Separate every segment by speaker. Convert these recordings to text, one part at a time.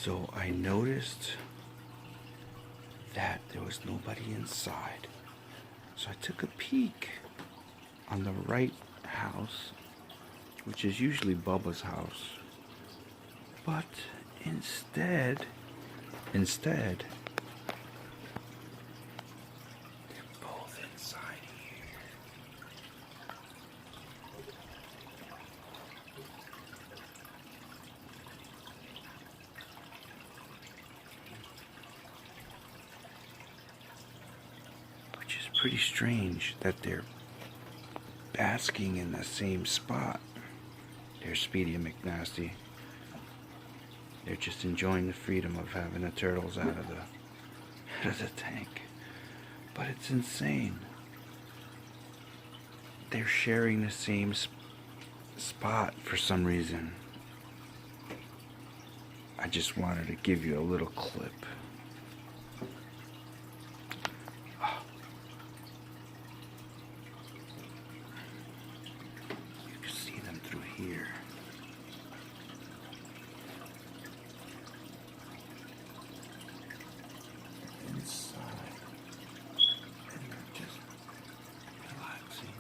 Speaker 1: So I noticed that there was nobody inside. So I took a peek on the right house, which is usually Bubba's house. But instead, they're both inside here. Which is pretty strange that they're basking in the same spot. There's Speedy and McNasty. They're just enjoying the freedom of having the turtles out of the tank. But it's insane. They're sharing the same spot for some reason. I just wanted to give you a little clip. You can see them through here. Inside. And they're just relaxing.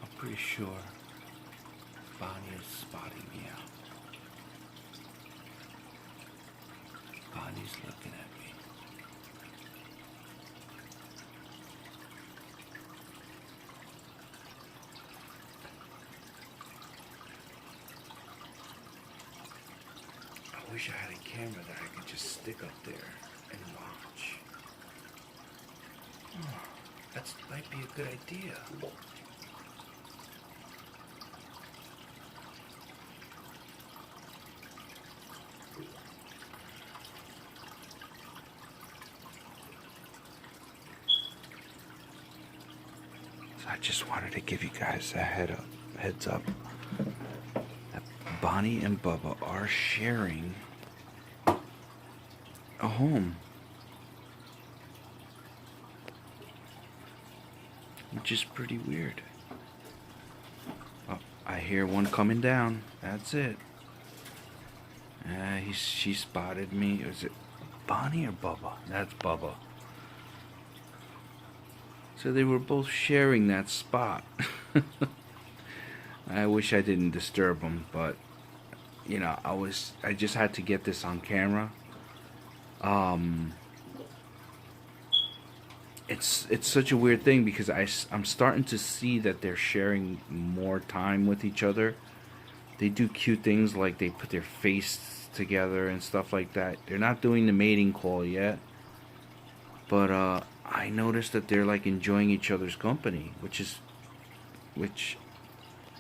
Speaker 1: I'm pretty sure Bonnie is spotting me out. Bonnie's looking at me. I wish I had a camera that I could just stick up there and watch. Oh, that might be a good idea. So I just wanted to give you guys a heads up. That Bonnie and Bubba are sharing a home, which is pretty weird. Oh, I hear one coming down. That's it. She spotted me. Was it Bonnie or Bubba? That's Bubba. So they were both sharing that spot. I wish I didn't disturb them, but you know, I just had to get this on camera. It's such a weird thing because I'm starting to see that they're sharing more time with each other. They do cute things like they put their face together and stuff like that. They're not doing the mating call yet, but I noticed that they're like enjoying each other's company, which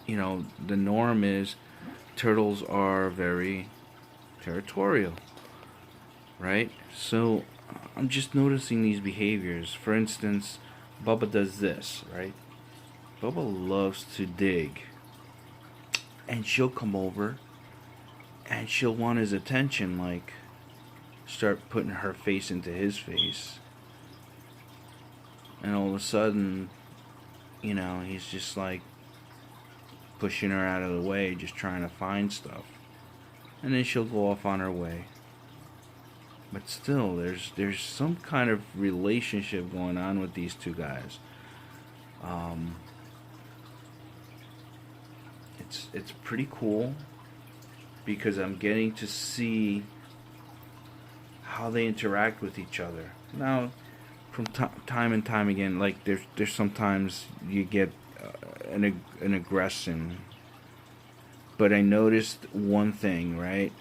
Speaker 1: you know, the norm is turtles are very territorial, right? So I'm just noticing these behaviors. For instance, Bubba does this, right? Bubba loves to dig, and she'll come over and she'll want his attention, like start putting her face into his face, and all of a sudden, you know, he's just like pushing her out of the way, just trying to find stuff, and then she'll go off on her way. But still, there's some kind of relationship going on with these two guys. It's pretty cool because I'm getting to see how they interact with each other. Now, from time and time again, like there's sometimes you get an aggression, but I noticed one thing, right?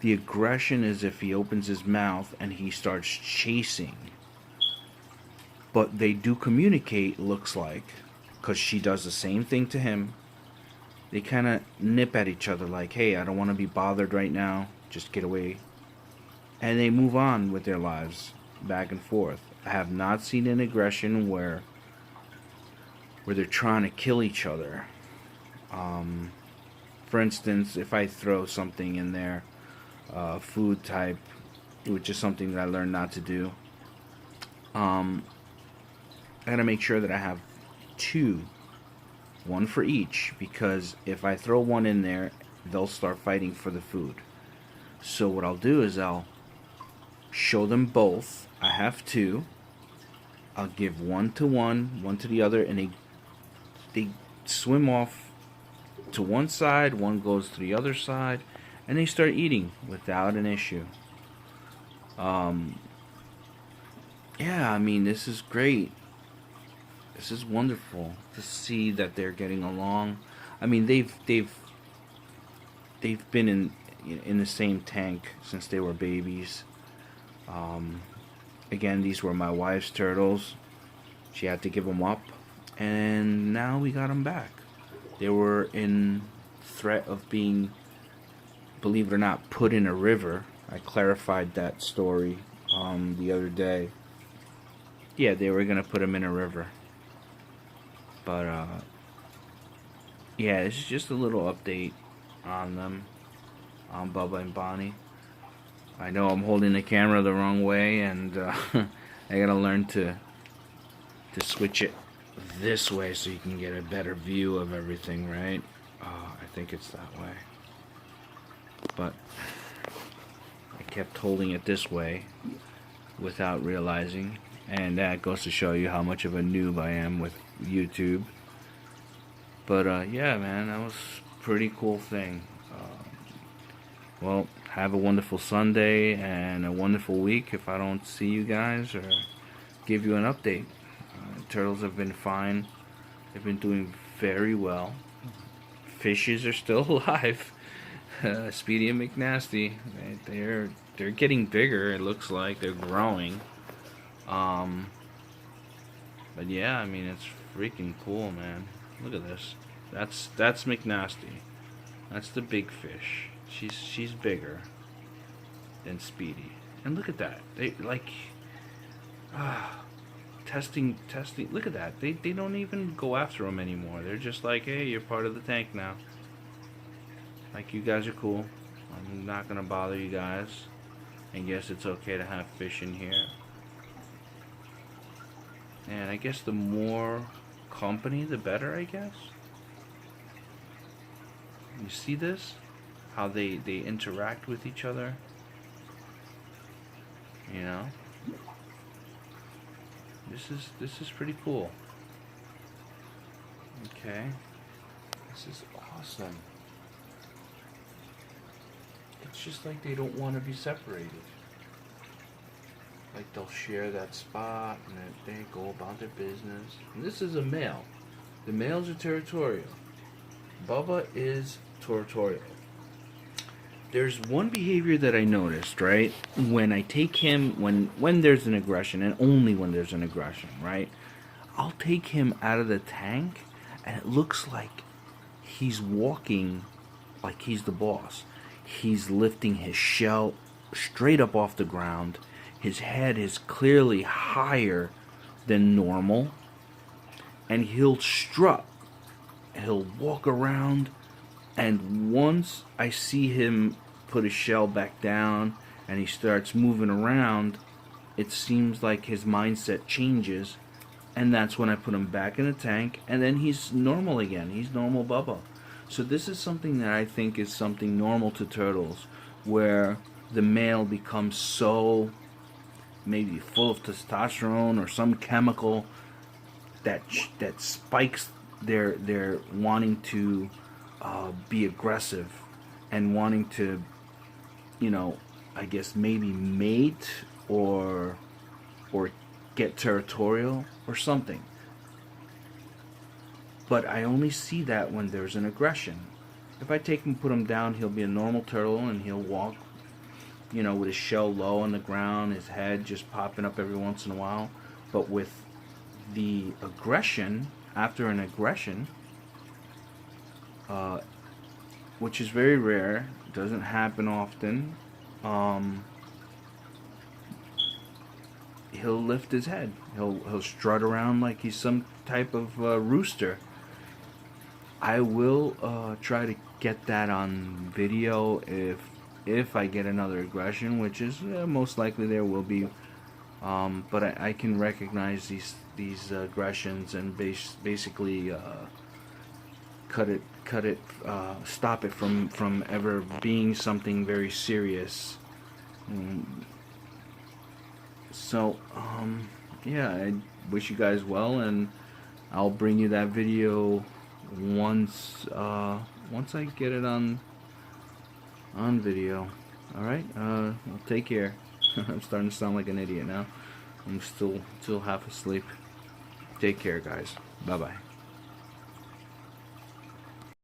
Speaker 1: The aggression is if he opens his mouth and he starts chasing. But they do communicate, looks like, because she does the same thing to him. They kind of nip at each other like, hey, I don't want to be bothered right now. Just get away. And they move on with their lives back and forth. I have not seen an aggression where they're trying to kill each other. For instance, if I throw something in there, food type, which is something that I learned not to do, I gotta make sure that I have two, one for each, because if I throw one in there, they'll start fighting for the food. So what I'll do is I'll show them both. I have two. I'll give one to one to the other, and they swim off to one side, one goes to the other side, and they start eating without an issue. Yeah, I mean, this is great. This is wonderful to see that they're getting along. I mean, they've been in the same tank since they were babies. Again, these were my wife's turtles. She had to give them up, and now we got them back. They were in threat of being, believe it or not, put in a river. I clarified that story the other day. Yeah, they were gonna put them in a river. But yeah, it's just a little update on them, on Bubba and Bonnie. I know I'm holding the camera the wrong way, and I gotta learn to switch it this way so you can get a better view of everything, right? I think it's that way. But I kept holding it this way without realizing, and that goes to show you how much of a noob I am with YouTube. But yeah, man, that was a pretty cool thing. Well, have a wonderful Sunday and a wonderful week if I don't see you guys or give you an update. Turtles have been fine. They've been doing very well. Fishes are still alive. Speedy and McNasty, they're getting bigger. It looks like they're growing. But yeah, I mean, it's freaking cool, man. Look at this. That's McNasty. That's the big fish. She's bigger than Speedy. And look at that. They like testing. Look at that. They don't even go after them anymore. They're just like, hey, you're part of the tank now. Like, you guys are cool. I'm not gonna bother you guys. And yes, it's okay to have fish in here. And I guess the more company, the better, I guess. You see this? How they interact with each other? You know? This is pretty cool. Okay. This is awesome. It's just like they don't want to be separated. Like, they'll share that spot and they go about their business. And this is a male. The males are territorial. Bubba is territorial. There's one behavior that I noticed, right? When I take him, when there's an aggression, and only when there's an aggression, right? I'll take him out of the tank, and it looks like he's walking like he's the boss. He's lifting his shell straight up off the ground. His head is clearly higher than normal, and he'll strut. He'll walk around, and once I see him put his shell back down and he starts moving around, it seems like his mindset changes, and that's when I put him back in the tank, and then he's normal again. He's normal Bubba. So this is something that I think is something normal to turtles, where the male becomes so maybe full of testosterone or some chemical that spikes their wanting to be aggressive and wanting to, you know, I guess maybe mate or get territorial or something. But I only see that when there's an aggression. If I take him, put him down, he'll be a normal turtle and he'll walk, you know, with his shell low on the ground, his head just popping up every once in a while. But with the aggression, after an aggression, which is very rare, doesn't happen often, he'll lift his head. He'll strut around like he's some type of rooster. I will try to get that on video if I get another aggression, which is most likely there will be. But I can recognize these aggressions and basically stop it from ever being something very serious. So yeah, I wish you guys well, and I'll bring you that video once I get it on video. All right, well, take care. I'm starting to sound like an idiot now. I'm still half asleep. Take care, guys. Bye bye.